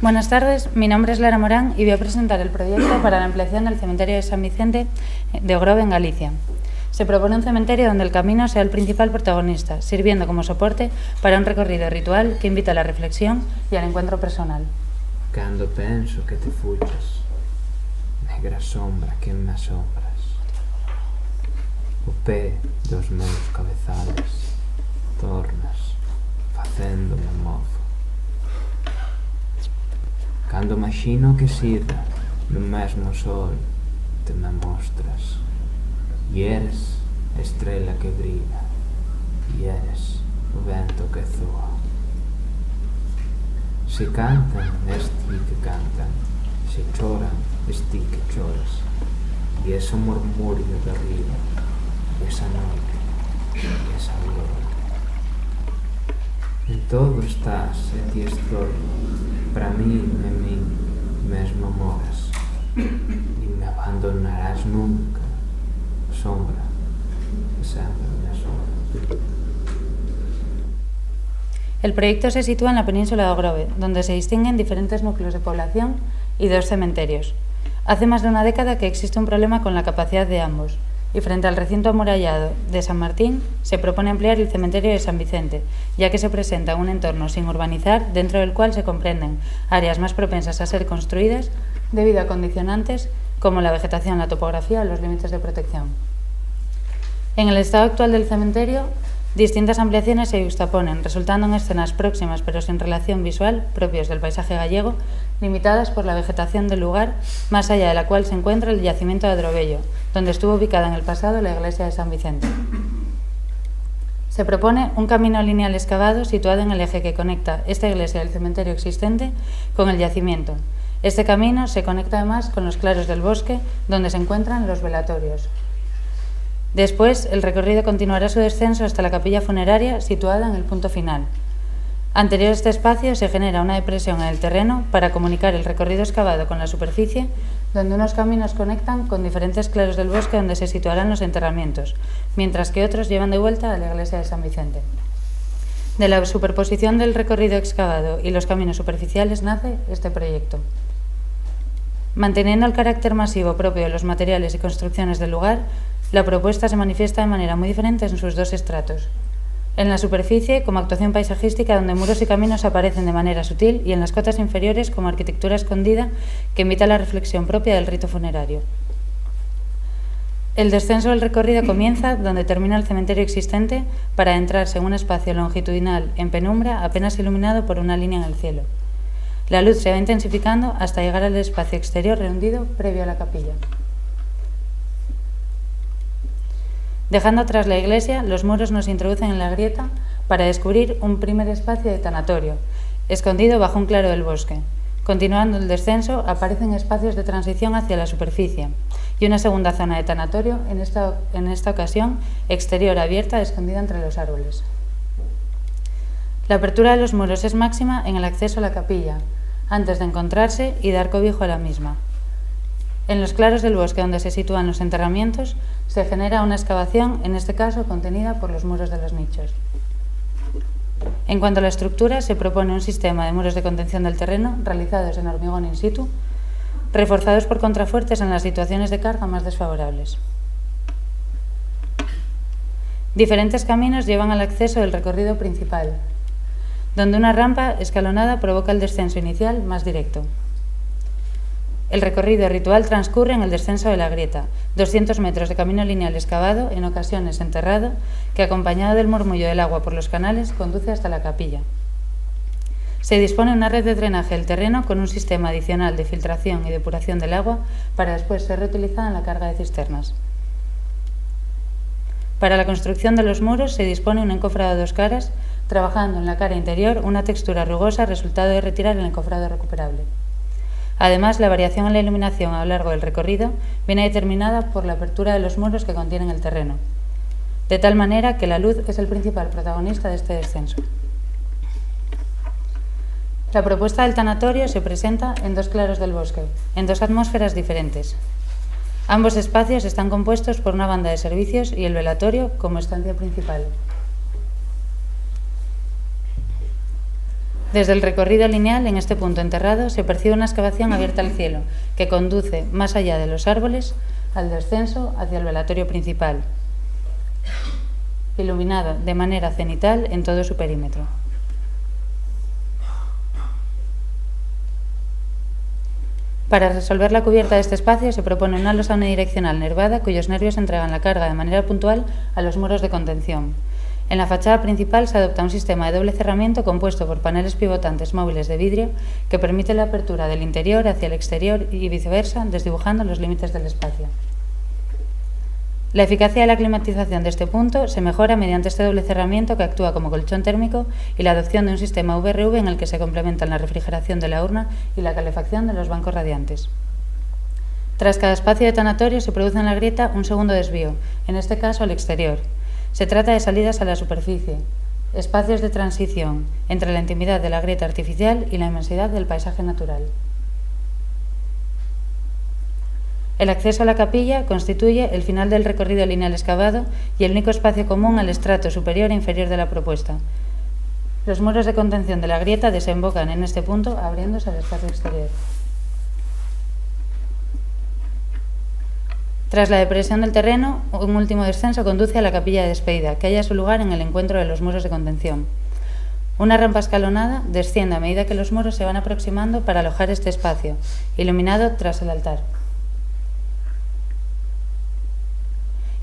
Buenas tardes, mi nombre es Lara Morán y voy a presentar el proyecto para la ampliación del cementerio de San Vicente de Ogrove, en Galicia. Se propone un cementerio donde el camino sea el principal protagonista, sirviendo como soporte para un recorrido ritual que invita a la reflexión y al encuentro personal. Cando penso que te fuchas, negra sombra que me asombras, o pé dos meus cabezales tornas facéndome mozo. Cando imagino que sirva no mesmo sol te me mostras, e eres a estrela que brilla, e eres o vento que zoa. Se cantan, es ti que cantan, se choran, es ti que choras, e ese murmurio de arriba, e esa noite, e esa aurora. En todo estás, e ti estou, para mí, en mí, mesmo moras, e me abandonarás nunca, sombra, sempre me asombra. El proyecto se sitúa en la península de Ogrove, donde se distinguen diferentes núcleos de población y 2 cementerios. Hace más de una década que existe un problema con la capacidad de ambos, y frente al recinto amurallado de San Martín se propone ampliar el cementerio de San Vicente, ya que se presenta un entorno sin urbanizar dentro del cual se comprenden áreas más propensas a ser construidas debido a condicionantes como la vegetación, la topografía o los límites de protección. En el estado actual del cementerio, distintas ampliaciones se juxtaponen, resultando en escenas próximas pero sin relación visual, propios del paisaje gallego, limitadas por la vegetación del lugar, más allá de la cual se encuentra el yacimiento de Adrobello, donde estuvo ubicada en el pasado la iglesia de San Vicente. Se propone un camino lineal excavado situado en el eje que conecta esta iglesia del cementerio existente con el yacimiento. Este camino se conecta además con los claros del bosque, donde se encuentran los velatorios. Después, el recorrido continuará su descenso hasta la capilla funeraria situada en el punto final. Anterior a este espacio se genera una depresión en el terreno para comunicar el recorrido excavado con la superficie, donde unos caminos conectan con diferentes claros del bosque donde se situarán los enterramientos, mientras que otros llevan de vuelta a la iglesia de San Vicente. De la superposición del recorrido excavado y los caminos superficiales nace este proyecto. Manteniendo el carácter masivo propio de los materiales y construcciones del lugar, la propuesta se manifiesta de manera muy diferente en sus 2 estratos. En la superficie, como actuación paisajística, donde muros y caminos aparecen de manera sutil, y en las cotas inferiores, como arquitectura escondida que invita a la reflexión propia del rito funerario. El descenso del recorrido comienza donde termina el cementerio existente para adentrarse en un espacio longitudinal en penumbra apenas iluminado por una línea en el cielo. La luz se va intensificando hasta llegar al espacio exterior rehundido previo a la capilla. Dejando atrás la iglesia, los muros nos introducen en la grieta para descubrir un primer espacio de tanatorio, escondido bajo un claro del bosque. Continuando el descenso, aparecen espacios de transición hacia la superficie y una segunda zona de tanatorio, en esta ocasión exterior, abierta, escondida entre los árboles. La apertura de los muros es máxima en el acceso a la capilla, antes de encontrarse y dar cobijo a la misma. En los claros del bosque donde se sitúan los enterramientos, se genera una excavación, en este caso contenida por los muros de los nichos. En cuanto a la estructura, se propone un sistema de muros de contención del terreno realizados en hormigón in situ, reforzados por contrafuertes en las situaciones de carga más desfavorables. Diferentes caminos llevan al acceso del recorrido principal, donde una rampa escalonada provoca el descenso inicial más directo. El recorrido ritual transcurre en el descenso de la grieta, 200 metros de camino lineal excavado, en ocasiones enterrado, que acompañado del murmullo del agua por los canales conduce hasta la capilla. Se dispone una red de drenaje del terreno con un sistema adicional de filtración y depuración del agua para después ser reutilizada en la carga de cisternas. Para la construcción de los muros se dispone un encofrado a 2 caras, trabajando en la cara interior una textura rugosa resultado de retirar el encofrado recuperable. Además, la variación en la iluminación a lo largo del recorrido viene determinada por la apertura de los muros que contienen el terreno, de tal manera que la luz es el principal protagonista de este descenso. La propuesta del tanatorio se presenta en 2 claros del bosque, en 2 atmósferas diferentes. Ambos espacios están compuestos por una banda de servicios y el velatorio como estancia principal. Desde el recorrido lineal, en este punto enterrado, se percibe una excavación abierta al cielo, que conduce, más allá de los árboles, al descenso hacia el velatorio principal, iluminado de manera cenital en todo su perímetro. Para resolver la cubierta de este espacio se propone una losa unidireccional nervada cuyos nervios entregan la carga de manera puntual a los muros de contención. En la fachada principal se adopta un sistema de doble cerramiento compuesto por paneles pivotantes móviles de vidrio que permite la apertura del interior hacia el exterior y viceversa, desdibujando los límites del espacio. La eficacia de la climatización de este punto se mejora mediante este doble cerramiento que actúa como colchón térmico y la adopción de un sistema VRV en el que se complementan la refrigeración de la urna y la calefacción de los bancos radiantes. Tras cada espacio de tanatorio se produce en la grieta un segundo desvío, en este caso al exterior. Se trata de salidas a la superficie, espacios de transición entre la intimidad de la grieta artificial y la inmensidad del paisaje natural. El acceso a la capilla constituye el final del recorrido lineal excavado y el único espacio común al estrato superior e inferior de la propuesta. Los muros de contención de la grieta desembocan en este punto, abriéndose al espacio exterior. Tras la depresión del terreno, un último descenso conduce a la capilla de despedida, que halla su lugar en el encuentro de los muros de contención. Una rampa escalonada desciende a medida que los muros se van aproximando para alojar este espacio, iluminado tras el altar.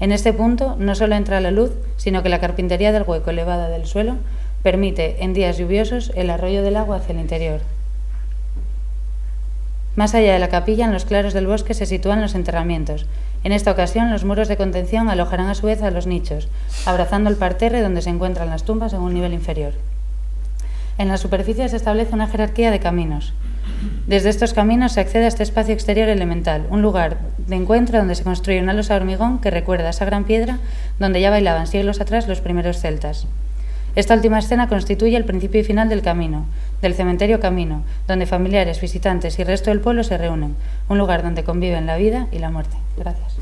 En este punto no solo entra la luz, sino que la carpintería del hueco elevada del suelo permite, en días lluviosos, el arroyo del agua hacia el interior. Más allá de la capilla, en los claros del bosque, se sitúan los enterramientos. En esta ocasión, los muros de contención alojarán a su vez a los nichos, abrazando el parterre donde se encuentran las tumbas en un nivel inferior. En la superficie se establece una jerarquía de caminos. Desde estos caminos se accede a este espacio exterior elemental, un lugar de encuentro donde se construye una losa de hormigón que recuerda a esa gran piedra donde ya bailaban siglos atrás los primeros celtas. Esta última escena constituye el principio y final del camino, del cementerio camino, donde familiares, visitantes y resto del pueblo se reúnen, un lugar donde conviven la vida y la muerte. Gracias.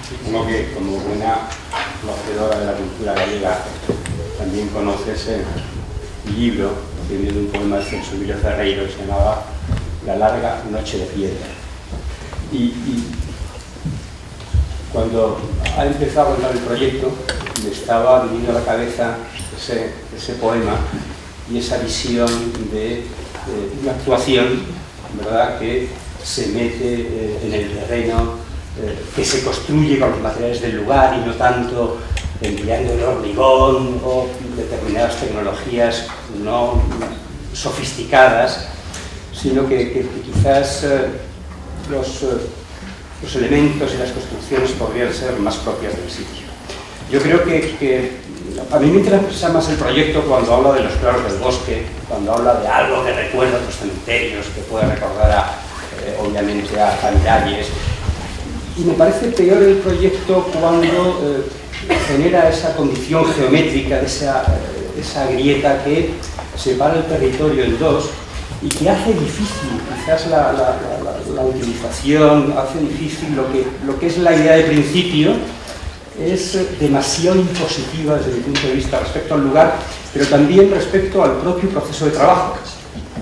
Supongo que como buena conocedora de la cultura gallega también conoce ese libro que viene de un poema de Celso Emilio Ferreiro que se llamaba La larga noche de piedra. Y cuando ha empezado a contar el proyecto me estaba viniendo a la cabeza ese poema y esa visión de una actuación, ¿verdad?, que se mete en el terreno, que se construye con los materiales del lugar y no tanto empleando el hormigón o determinadas tecnologías no sofisticadas, sino que quizás los elementos y las construcciones podrían ser más propias del sitio. Yo creo que a mí me interesa más el proyecto cuando habla de los claros del bosque, cuando habla de algo que recuerda a los cementerios, que puede recordar obviamente a Cantalles. Y me parece peor el proyecto cuando genera esa condición geométrica de esa grieta que separa el territorio en dos y que hace difícil quizás la utilización, hace difícil lo que es la idea de principio, es demasiado impositiva desde mi punto de vista respecto al lugar, pero también respecto al propio proceso de trabajo,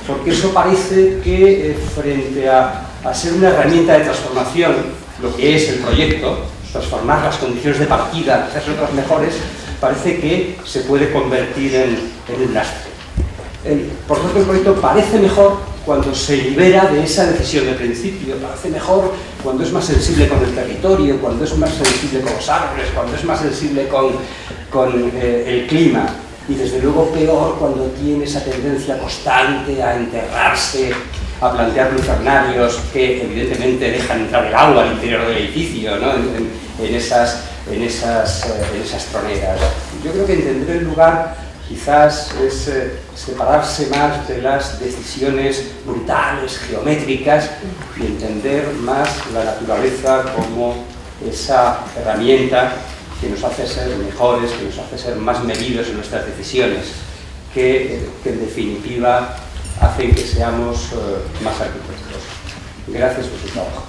porque eso parece que frente a ser una herramienta de transformación, lo que es el proyecto, transformar las condiciones de partida, hacer otras mejores, parece que se puede convertir en un lastre. Por lo tanto, el proyecto parece mejor cuando se libera de esa decisión de principio, parece mejor cuando es más sensible con el territorio, cuando es más sensible con los árboles, cuando es más sensible con el clima, y desde luego peor cuando tiene esa tendencia constante a enterrarse, a plantear lucernarios que evidentemente dejan entrar el agua al interior del edificio, ¿no? en esas troneras. Yo creo que entender el lugar quizás es separarse más de las decisiones brutales, geométricas, y entender más la naturaleza como esa herramienta que nos hace ser mejores, que nos hace ser más medidos en nuestras decisiones, que en definitiva hacen que seamos más arquitectos. Gracias por su trabajo.